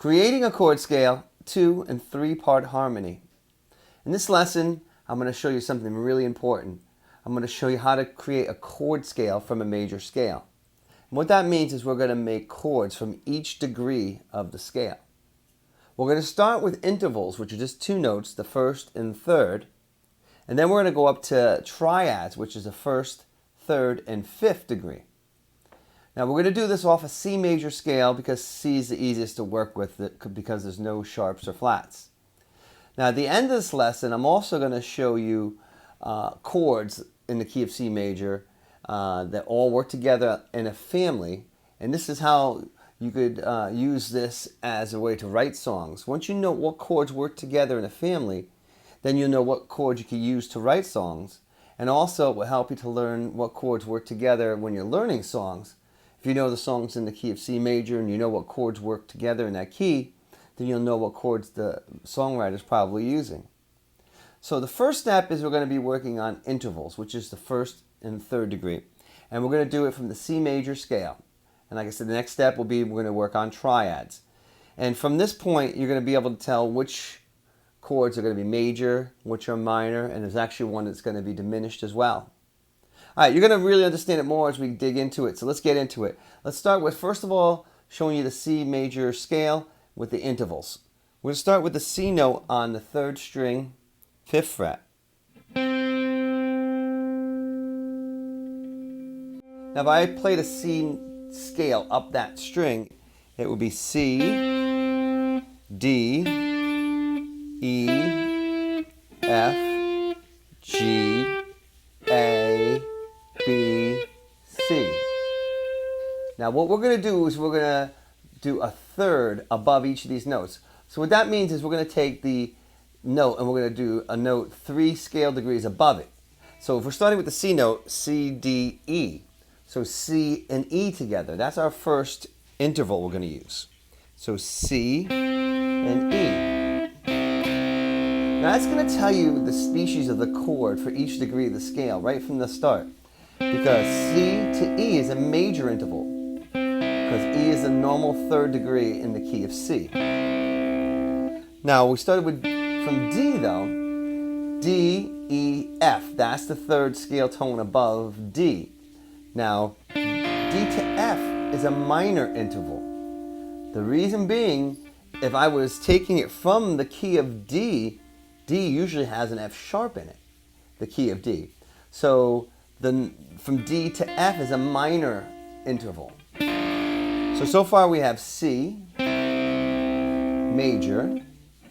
Creating a chord scale, 2- and 3-part harmony. In this lesson, I'm going to show you something really important. I'm going to show you how to create a chord scale from a major scale. And what that means is we're going to make chords from each degree of the scale. We're going to start with intervals, which are just 2 notes, the first and third. And then we're going to go up to triads, which is the first, third, and fifth degree. Now we're going to do this off a C major scale because C is the easiest to work with because there's no sharps or flats. Now at the end of this lesson, I'm also going to show you chords in the key of C major that all work together in a family. And this is how you could use this as a way to write songs. Once you know what chords work together in a family, then you'll know what chords you can use to write songs. And also it will help you to learn what chords work together when you're learning songs. If you know the songs in the key of C major and you know what chords work together in that key, then you'll know what chords the songwriter's probably using. So the first step is we're going to be working on intervals, which is the first and third degree. And we're going to do it from the C major scale. And like I said, the next step will be we're going to work on triads. And from this point, you're going to be able to tell which chords are going to be major, which are minor, and there's actually one that's going to be diminished as well. All right, you're going to really understand it more as we dig into it, so let's get into it. Let's start with, first of all, showing you the C major scale with the intervals. We're going to start with the C note on the 3rd string, 5th fret. Now if I played a C scale up that string, it would be C, D, E, F, G, A, B, C. Now what we're going to do is we're going to do a third above each of these notes. So what that means is we're going to take the note and we're going to do a note 3 scale degrees above it. So if we're starting with the C note, C, D, E. So C and E together. That's our first interval we're going to use. So C and E. Now that's going to tell you the species of the chord for each degree of the scale right from the start. Because C to E is a major interval. Because E is the normal 3rd degree in the key of C. Now we started with from D though. D, E, F. That's the 3rd scale tone above D. Now D to F is a minor interval. The reason being, if I was taking it from the key of D, D usually has an F sharp in it, the key of D. So from D to F is a minor interval. So far we have C, major,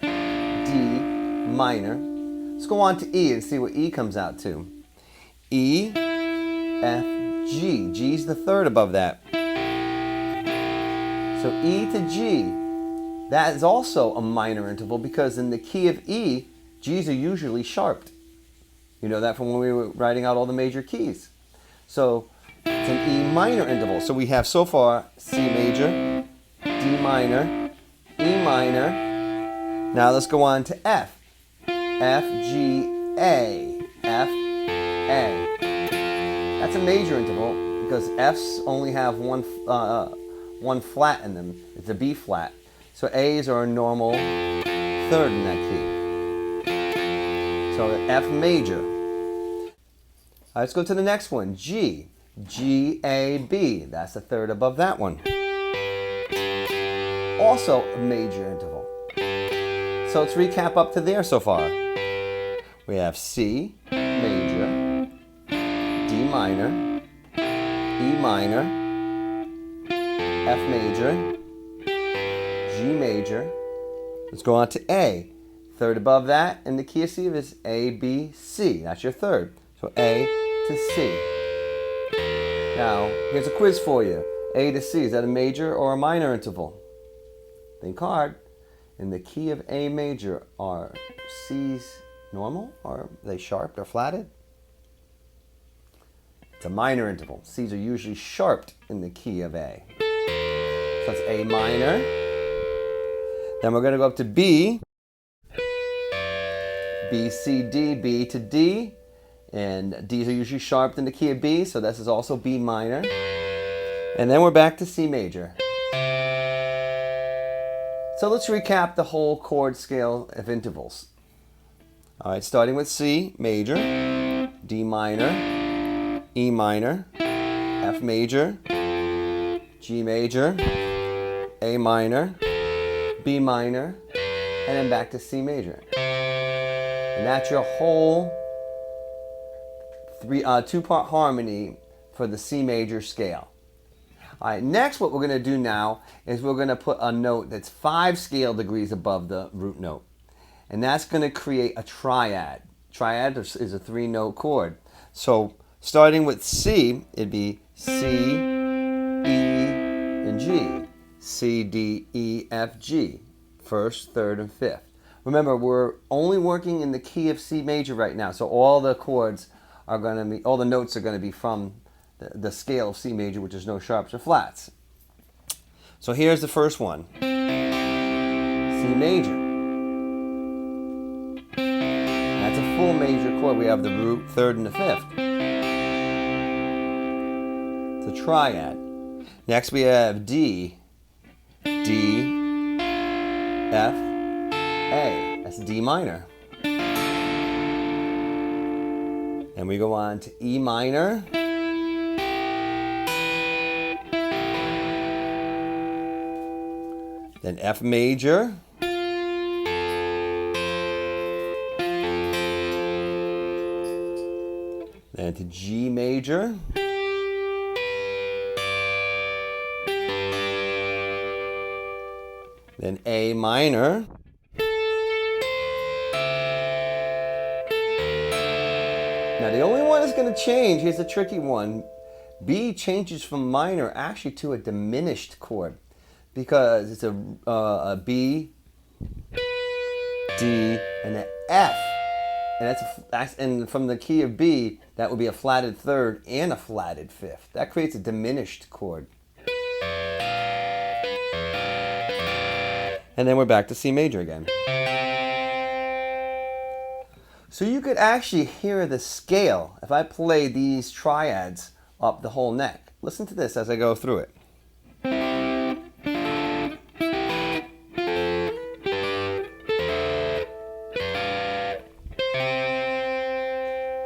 D, minor. Let's go on to E and see what E comes out to. E, F, G. G is the 3rd above that. So E to G, that is also a minor interval because in the key of E, G's are usually sharped. You know that from when we were writing out all the major keys. So it's an E minor interval. So we have so far C major, D minor, E minor. Now let's go on to F. F, G, A. F, A. That's a major interval because F's only have one flat in them. It's a B flat. So A's are a normal 3rd in that key. So F major. Let's go to the next one, G. G, A, B. That's the 3rd above that one. Also a major interval. So let's recap up to there so far. We have C major, D minor, E minor, F major, G major. Let's go on to A. 3rd above that in the key of C is A, B, C. That's your 3rd. So A to C. Now, here's a quiz for you. A to C, is that a major or a minor interval? Think hard. In the key of A major, are C's normal? Are they sharped or flatted? It's a minor interval. C's are usually sharped in the key of A. So that's A minor. Then we're going to go up to B. B, C, D, B to D. And D's are usually sharped in the key of B, so this is also B minor. And then we're back to C major. So let's recap the whole chord scale of intervals. All right, starting with C major, D minor, E minor, F major, G major, A minor, B minor, and then back to C major. And that's your whole two-part harmony for the C major scale. All right, next what we're going to do now is we're going to put a note that's 5 scale degrees above the root note. And that's going to create a triad. Triad is a 3-note chord. So starting with C, it'd be C, E, and G. C, D, E, F, G. First, third, and fifth. Remember, we're only working in the key of C major right now, so all the chords are going to be, all the notes are going to be from the scale of C major, which is no sharps or flats. So here's the first one, C major. That's a full major chord. We have the root, third, and the fifth. It's a triad. Next we have D, D, F, A. That's D minor. And we go on to E minor. Then F major. Then to G major. Then A minor. Now the only one that's going to change, here's a tricky one. B changes from minor actually to a diminished chord because it's a B, D, and an F. And and from the key of B, that would be a flatted third and a flatted fifth. That creates a diminished chord. And then we're back to C major again. So you could actually hear the scale if I play these triads up the whole neck. Listen to this as I go through it.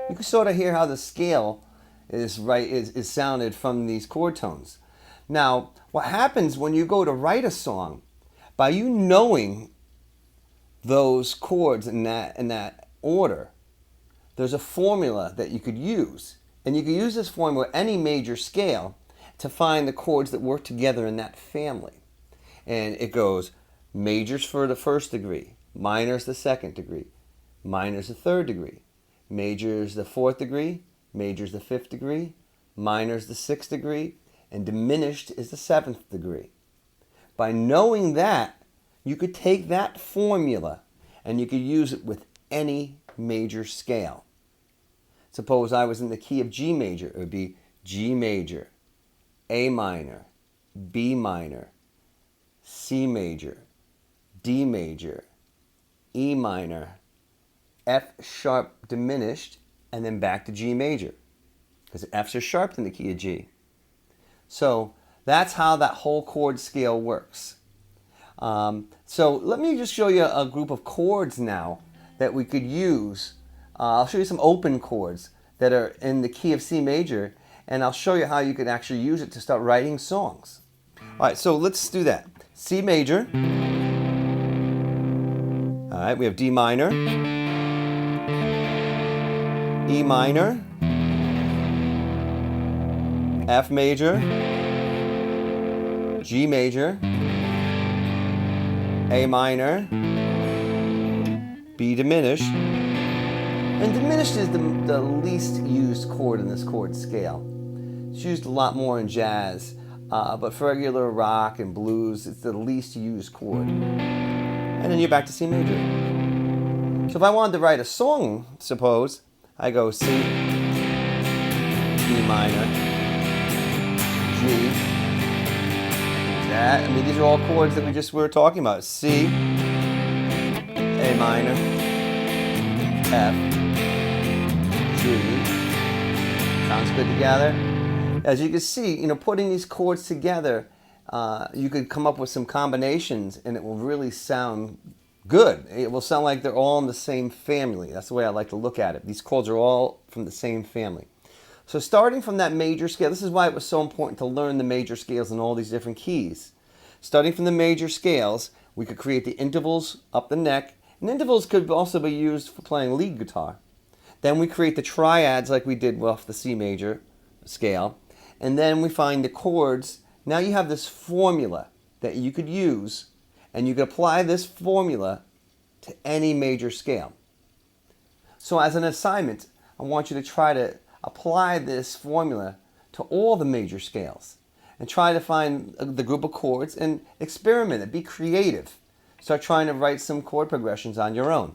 You can sort of hear how the scale is sounded from these chord tones. Now, what happens when you go to write a song, by you knowing those chords in that order, there's a formula that you could use. And you can use this formula any major scale to find the chords that work together in that family. And it goes majors for the first degree, minors the second degree, minors the third degree, majors the fourth degree, majors the fifth degree, minors the sixth degree, and diminished is the seventh degree. By knowing that, you could take that formula and you could use it with any major scale. Suppose I was in the key of G major. It would be G major, A minor, B minor, C major, D major, E minor, F sharp diminished, and then back to G major, because F's are sharp in the key of G. So that's how that whole chord scale works. So let me just show you a group of chords now that we could use. I'll show you some open chords that are in the key of C major, and I'll show you how you could actually use it to start writing songs. All right, so let's do that. C major. All right, we have D minor, E minor, F major, G major, A minor, B diminished, and diminished is the least used chord in this chord scale. It's used a lot more in jazz, but for regular rock and blues, it's the least used chord. And then you're back to C major. So if I wanted to write a song, suppose, I go C, D minor, G, that. I mean, these are all chords that we were talking about. C, A minor, F, G. Sounds good together. As you can see, putting these chords together you could come up with some combinations and it will really sound good. It will sound like they're all in the same family. That's the way I like to look at it. These chords are all from the same family. So starting from that major scale, this is why it was so important to learn the major scales in all these different keys. Starting from the major scales, we could create the intervals up the neck, and intervals could also be used for playing lead guitar. Then we create the triads like we did off the C major scale, and then we find the chords. Now you have this formula that you could use, and you could apply this formula to any major scale. So as an assignment, I want you to try to apply this formula to all the major scales and try to find the group of chords and experiment it. Be creative. Start trying to write some chord progressions on your own.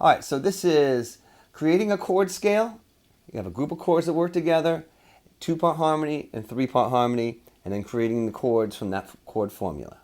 All right, so this is creating a chord scale. You have a group of chords that work together, 2-part harmony and 3-part harmony, and then creating the chords from that chord formula.